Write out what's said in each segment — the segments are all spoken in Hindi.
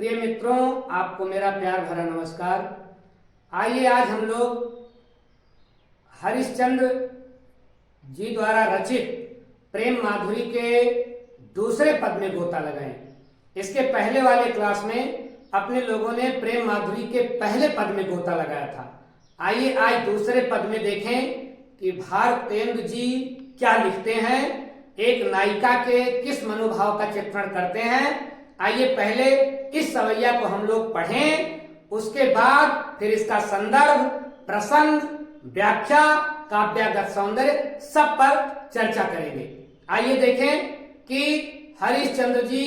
प्रिय मित्रों, आपको मेरा प्यार भरा नमस्कार। आइए आज हम लोग हरिश्चंद्र जी द्वारा रचित प्रेम माधुरी के दूसरे पद में गोता लगाएं। इसके पहले वाले क्लास में अपने लोगों ने प्रेम माधुरी के पहले पद में गोता लगाया था। आइए आज दूसरे पद में देखें कि भारतेंदु जी क्या लिखते हैं, एक नायिका के किस मनोभाव का चित्रण करते हैं। आइए पहले इस सवैया को हम लोग पढ़ें, उसके बाद फिर इसका संदर्भ, प्रसंग, व्याख्या, काव्यागत सौंदर्य सब पर चर्चा करेंगे। आइए देखें कि हरिश्चंद्र जी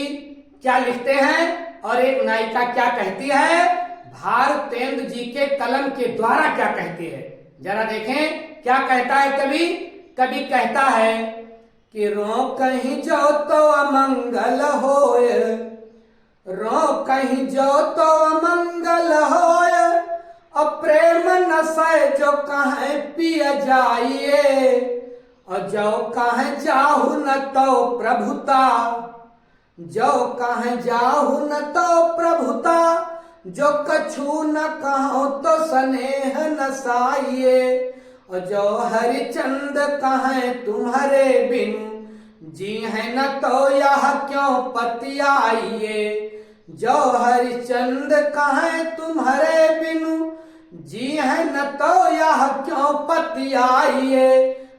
क्या लिखते हैं और एक नायिका क्या कहती है, भारतेंदु जी के कलम के द्वारा क्या कहती है। जरा देखें क्या कहता है। कभी कहता है कि रो कहीं जो तो अमंगल होय, रो कहीं जो तो अमंगल होय, और प्रेम नशे जो कहीं पिय जाइए, और जो कहीं जाहु न तो प्रभुता, जो कहीं जाहु न तो प्रभुता, जो कछु न कहो तो स्नेह नसाइए, और जो हरिचंद कहें तुम्हारे बिन, जी है न तो यह क्यों पतियाइए, जो हरिचंद कहें तुम्हारे बिनु, जी है न तो यह क्यों पतियाइए,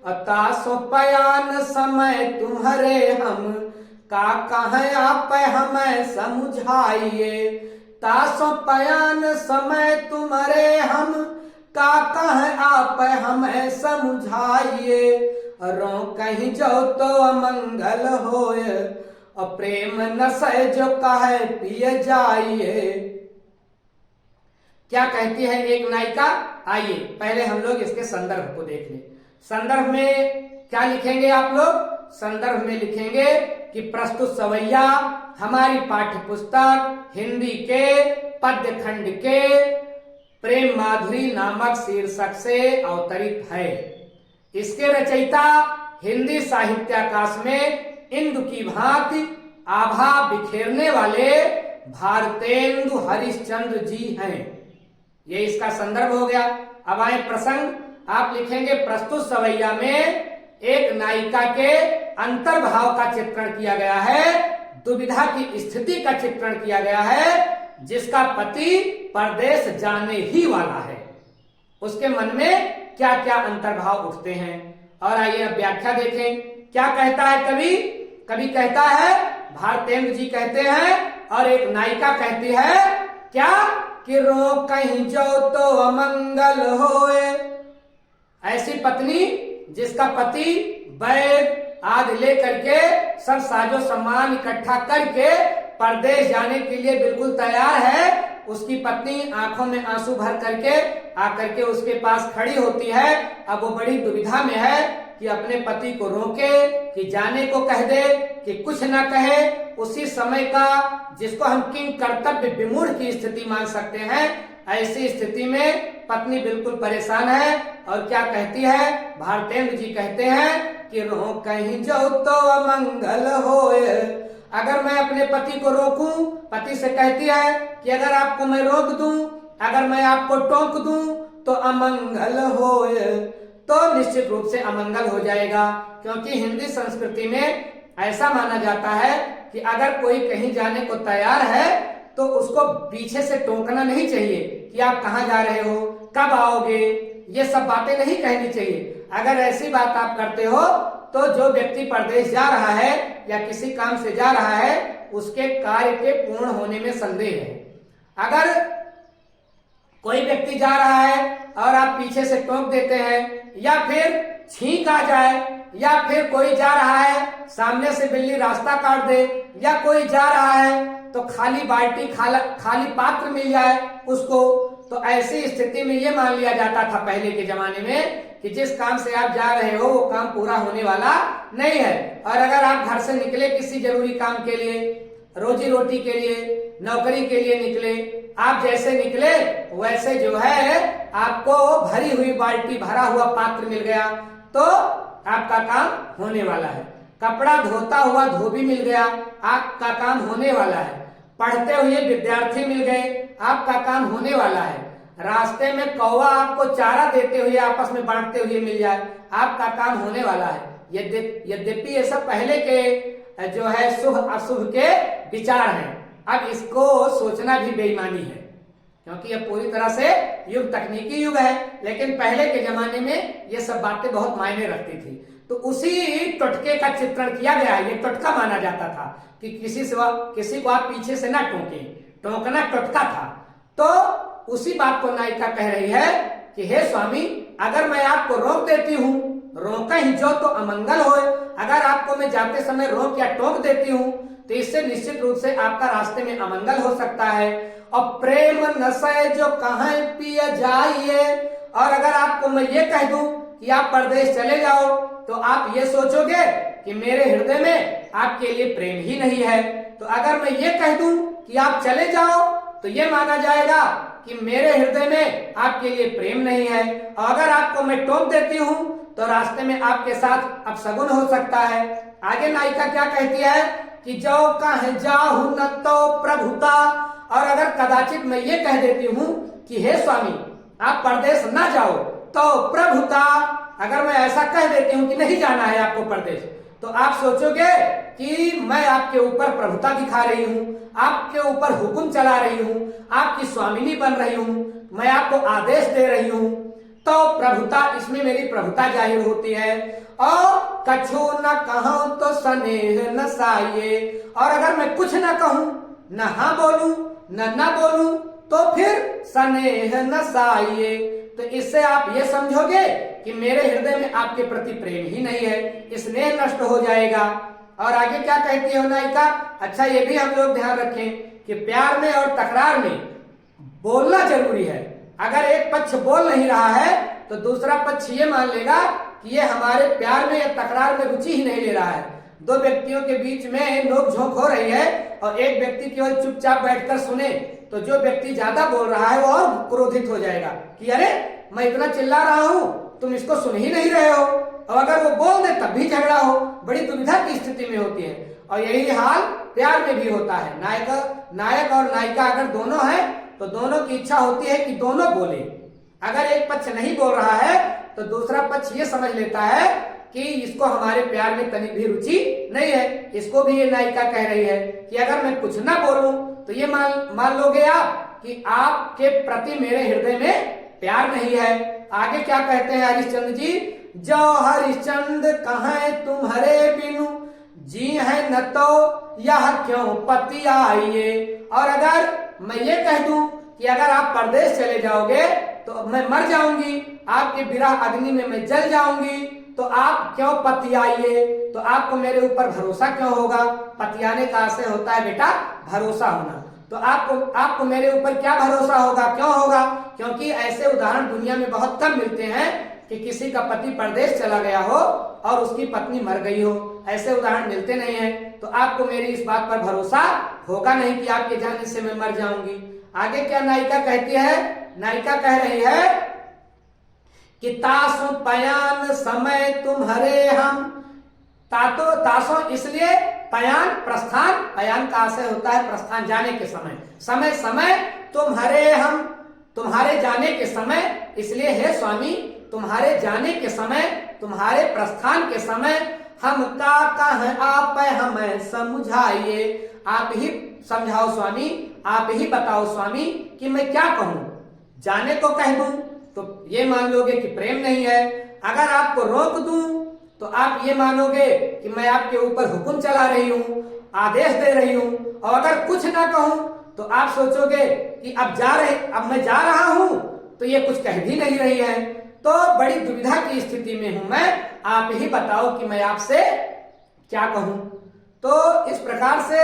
अतासो पयान समय तुम्हारे हम, का कहें आप हमें समझाइए, तासो पयान समय तुम्हारे हम, का कहें आप हमें समझाइए, रो कहीं जो तो अमंगल होय, और प्रेम नशे जो कहे पिए जाइए। क्या कहती है एक नायिका। आइए पहले हम लोग इसके संदर्भ को देख लें। संदर्भ में क्या लिखेंगे आप लोग। संदर्भ में लिखेंगे कि प्रस्तुत सवैया हमारी पाठ्य पुस्तक हिंदी के पद्य खंड के प्रेम माधुरी नामक शीर्षक से अवतरित है। इसके रचयिता हिंदी साहित्याकाश में इंदु की भांति आभा बिखेरने वाले भारतेंदु हरिश्चंद्र जी हैं। ये इसका संदर्भ हो गया। अब आए प्रसंग। आप लिखेंगे प्रस्तुत सवैया में एक नायिका के अंतर्भाव का चित्रण किया गया है, दुविधा की स्थिति का चित्रण किया गया है, जिसका पति परदेश जाने ही वाला है। उसके मन में क्या क्या अंतर्भाव उठते हैं। और आइए अब व्याख्या देखें। क्या कहता है। कभी कहता है, भारतेंदु जी कहते हैं और एक नायिका कहती है क्या कि रो कहीं जो तो अमंगल होए। ऐसी पत्नी जिसका पति बैग आदि लेकर के सब साजो सामान इकट्ठा करके परदेश जाने के लिए बिल्कुल तैयार है, उसकी पत्नी आंखों में आंसू भर करके आकर के उसके पास खड़ी होती है। अब वो बड़ी दुविधा में है कि अपने पति को रोके कि जाने को कह दे कि कुछ ना कहे। उसी समय का जिसको हम किंग कर्तव्य विमूढ़ की स्थिति मान सकते हैं, ऐसी स्थिति में पत्नी बिल्कुल परेशान है। और क्या कहती है, भारतेंदु जी कहते हैं कि रो कहीं जो तो अमंगल होए। अगर मैं अपने पति को रोकूं, पति से कहती है कि अगर आपको मैं रोक दूं, अगर मैं आपको टोक दूं तो अमंगल होए, तो निश्चित रूप से अमंगल हो जाएगा। क्योंकि हिंदी संस्कृति में ऐसा माना जाता है कि अगर कोई कहीं जाने को तैयार है तो उसको पीछे से टोकना नहीं चाहिए कि आप कहाँ जा रहे हो, कब आओगे, ये सब बातें नहीं कहनी चाहिए। अगर ऐसी बात आप करते हो तो जो व्यक्ति परदेश जा रहा है या किसी काम से जा रहा है, उसके कार्य के पूर्ण होने में संदेह है। अगर कोई व्यक्ति जा रहा है और आप पीछे से टोक देते हैं, या फिर छींक आ जाए, या फिर कोई जा रहा है सामने से बिल्ली रास्ता काट दे, या कोई जा रहा है तो खाली बाल्टी खाली पात्र मिल जाए उसको, तो ऐसी स्थिति में ये मान लिया जाता था पहले के जमाने में कि जिस काम से आप जा रहे हो वो काम पूरा होने वाला नहीं है। और अगर आप घर से निकले किसी जरूरी काम के लिए, रोजी रोटी के लिए, नौकरी के लिए निकले, आप जैसे निकले वैसे जो है आपको भरी हुई बाल्टी, भरा हुआ पात्र मिल गया तो आपका काम होने वाला है। कपड़ा धोता हुआ धोबी मिल गया, आपका काम होने वाला है। पढ़ते हुए विद्यार्थी मिल गए, आपका काम होने वाला है। रास्ते में कौवा आपको चारा देते हुए आपस में बांटते हुए मिल जाए, आपका काम होने वाला है। यद्यपि ये सब पहले के जो है शुभ अशुभ के विचार हैं, अब इसको सोचना भी बेईमानी है, क्योंकि यह पूरी तरह से युग तकनीकी युग है। लेकिन पहले के जमाने में ये सब बातें बहुत मायने रखती थी। तो उसी टोटके का चित्रण किया गया है। ये टोटका माना जाता था कि किसी को आप पीछे से ना टोके, टोकना टोटका था। तो उसी बात को नायिका कह रही है कि हे स्वामी, अगर मैं आपको रोक देती हूँ, रोका ही जो तो अमंगल हो। अगर आपको मैं जाते समय रोक या टोक देती हूँ तो इससे निश्चित रूप से आपका रास्ते में अमंगल हो सकता है। और प्रेम नशे जो कहाँ पिया जाइए, और अगर आपको मैं ये कह दूं कि आप परदेश चले जाओ तो आप ये सोचोगे कि मेरे हृदय में आपके लिए प्रेम ही नहीं है। तो अगर मैं ये कह दूं कि आप चले जाओ तो ये माना जाएगा कि मेरे हृदय में आपके लिए प्रेम नहीं है। और अगर आपको मैं टोक देती हूँ तो रास्ते में आपके साथ अपशगुन हो सकता है। आगे नायिका क्या कहती है कि जो कहे जाहु न तो प्रभुता, और अगर कदाचित मैं ये कह देती हूँ कि हे स्वामी आप परदेश ना जाओ तो प्रभुता, अगर मैं ऐसा कह देती हूँ कि नहीं जाना है आपको परदेश, तो आप सोचोगे कि मैं आपके ऊपर प्रभुता दिखा रही हूँ, आपके ऊपर हुक्म चला रही हूँ, आपकी स्वामिनी बन रही हूँ, मैं आपको आदेश दे रही हूँ। तो प्रभुता, इसमें मेरी प्रभुता जाहिर होती है। और कछु न कहूं तो स्नेह न साये, और अगर मैं कुछ न कहूं, न हाँ बोलूं न ना बोलूं, तो फिर स्नेह न साये, तो इससे आप ये समझोगे कि मेरे हृदय में आपके प्रति प्रेम ही नहीं है, स्नेह नष्ट हो जाएगा। और आगे क्या कहती है नायिका, अच्छा ये भी हम लोग ध्यान रखें कि प्यार में और तकरार में बोलना जरूरी है। अगर एक पक्ष बोल नहीं रहा है तो दूसरा पक्ष ये मान लेगा कि ये हमारे प्यार में या तकरार में रुचि ही नहीं ले रहा है। दो व्यक्तियों के बीच में नोक-झोंक हो रही है और एक व्यक्ति केवल चुपचाप बैठकर सुने, तो जो व्यक्ति ज्यादा बोल रहा है वो और क्रोधित हो जाएगा कि अरे मैं इतना चिल्ला रहा हूं, तुम इसको सुन ही नहीं रहे हो। और अगर वो बोल दे तब भी झगड़ा हो, बड़ी दुविधा की स्थिति में होती है। और यही हाल प्यार में भी होता है। नायक और नायिका अगर दोनों है तो दोनों की इच्छा होती है कि दोनों बोले। अगर एक पक्ष नहीं बोल रहा है तो दूसरा पक्ष ये समझ लेता है कि इसको हमारे प्यार में तनिक भी रुचि नहीं है। इसको भी ये नायिका कह रही है कि अगर मैं कुछ ना बोलूं तो ये मान लोगे आप कि आपके प्रति मेरे हृदय में प्यार नहीं है। आगे क्या कहते हैं हरिश्चंद्र जी, जो हरिश्चंद्र कहें तुम्हारे बिनु जी है न तो यह क्यों पति आइए। और अगर मैं ये कह दूं कि अगर आप परदेश चले जाओगे तो मैं मर जाऊंगी, आपके विरह अग्नि में मैं जल जाऊंगी, तो आप क्यों पति आइए, तो आपको मेरे ऊपर भरोसा क्यों होगा। पतियाने का आशय होता है बेटा भरोसा होना। तो आपको मेरे ऊपर क्या भरोसा होगा, क्यों होगा, क्योंकि ऐसे उदाहरण दुनिया में बहुत कम मिलते हैं कि किसी का पति परदेश चला गया हो और उसकी पत्नी मर गई हो। ऐसे उदाहरण मिलते नहीं है। तो आपको मेरी इस बात पर भरोसा होगा नहीं कि आपके जाने से मैं मर जाऊंगी। आगे क्या नायिका कहती है, नायिका कह रही है कि तासो पयान समय तुम्हारे हम, तासो इसलिए पयान प्रस्थान, पयान का आशय होता है प्रस्थान जाने के समय, समय तुम्हारे हम, तुम्हारे जाने के समय, इसलिए हे स्वामी तुम्हारे जाने के समय, तुम्हारे प्रस्थान के समय हम का कहें आप हमें समझाइए। आप ही समझाओ स्वामी, आप ही बताओ स्वामी कि मैं क्या कहूं। जाने को कह दूं तो ये मान लोगे कि प्रेम नहीं है, अगर आपको रोक दूं तो आप ये मानोगे कि मैं आपके ऊपर हुक्म चला रही हूं, आदेश दे रही हूं। और अगर कुछ ना कहूं तो आप सोचोगे कि अब मैं जा रहा हूं तो ये कुछ कह भी नहीं रही है। तो बड़ी दुविधा की स्थिति में हूं मैं, आप ही बताओ कि मैं आपसे क्या कहूं। तो इस प्रकार से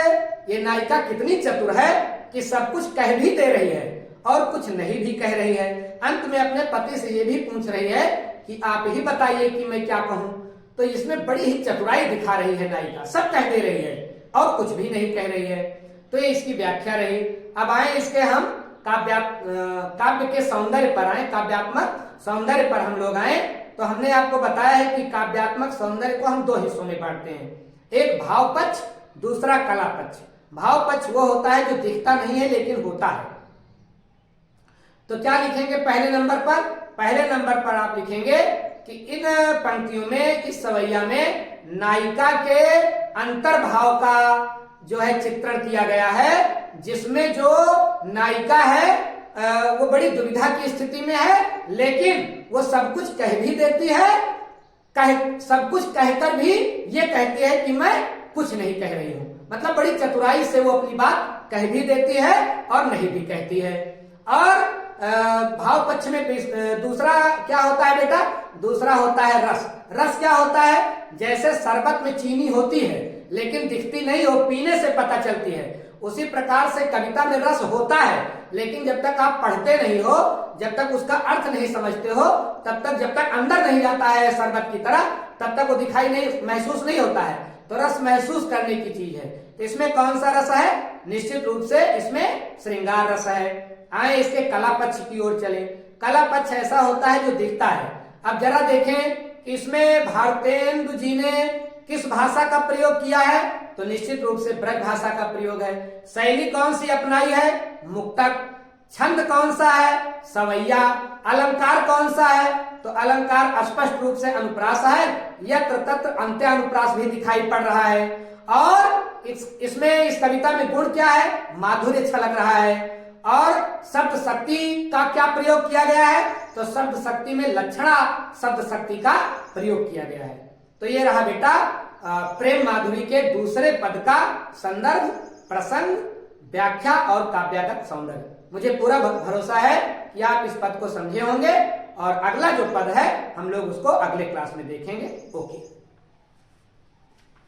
ये नायिका कितनी चतुर है कि सब कुछ कह भी दे रही है और कुछ नहीं भी कह रही है। अंत में अपने पति से ये भी पूछ रही है कि आप ही बताइए कि मैं क्या कहूं। तो इसमें बड़ी ही चतुराई दिखा रही है नायिका, सब कह दे रही है और कुछ भी नहीं कह रही है। तो ये इसकी व्याख्या रही। अब आए इसके हम काव्य के सौंदर्य पर आए, काव्यात्मक सौंदर्य पर हम लोग आए। तो हमने आपको बताया है कि काव्यात्मक सौंदर्य को हम दो हिस्सों में बांटते हैं, एक भाव पक्ष, दूसरा कला पक्ष। भाव पक्ष वो होता है जो दिखता नहीं है लेकिन होता है। तो क्या लिखेंगे पहले नंबर पर? पहले नंबर पर आप लिखेंगे कि इन पंक्तियों में, इस सवैया में नायिका के अंतर्भाव का जो है चित्रण किया गया है, जिसमें जो नायिका है वो बड़ी दुविधा की स्थिति में है, लेकिन वो सब कुछ कह भी देती है, सब कुछ कहकर भी ये कहती है कि मैं कुछ नहीं कह रही हूं। मतलब बड़ी चतुराई से वो अपनी बात कह भी देती है और नहीं भी कहती है। और भाव पक्ष में दूसरा क्या होता है बेटा? दूसरा होता है रस। रस क्या होता है? जैसे शरबत में चीनी होती है लेकिन दिखती नहीं हो, पीने से पता चलती है, उसी प्रकार से कविता में रस होता है, लेकिन जब तक आप पढ़ते नहीं हो, जब तक उसका अर्थ नहीं समझते हो, तब तक, जब तक अंदर नहीं जाता है शरबत की तरह, तब तक वो दिखाई नहीं, महसूस नहीं होता है। तो रस महसूस करने की चीज है। तो इसमें कौन सा रस है? निश्चित रूप से इसमें श्रृंगार रस है। आए इसके कला पक्ष की ओर चले। कला पक्ष ऐसा होता है जो दिखता है। अब जरा देखें इसमें भारतेंदु जी ने किस भाषा का प्रयोग किया है? तो निश्चित रूप से ब्रज भाषा का प्रयोग है। शैली कौन सी अपनाई है? मुक्तक। छंद कौन सा है? सवैया। अलंकार कौन सा है? तो अलंकार स्पष्ट रूप से अनुप्रास है, यत्र तत्र अंत्य अनुप्रास भी दिखाई पड़ रहा है। और इसमें, इस कविता में गुण क्या है? माधुर्य छलक रहा है। और शब्द शक्ति का क्या प्रयोग किया गया है? तो शब्द शक्ति में लक्षणा शब्द शक्ति का प्रयोग किया गया है। तो ये रहा बेटा प्रेम माधुरी के दूसरे पद का संदर्भ, प्रसंग, व्याख्या और काव्यागत सौंदर्य। मुझे पूरा भरोसा है कि आप इस पद को समझे होंगे और अगला जो पद है हम लोग उसको अगले क्लास में देखेंगे। ओके।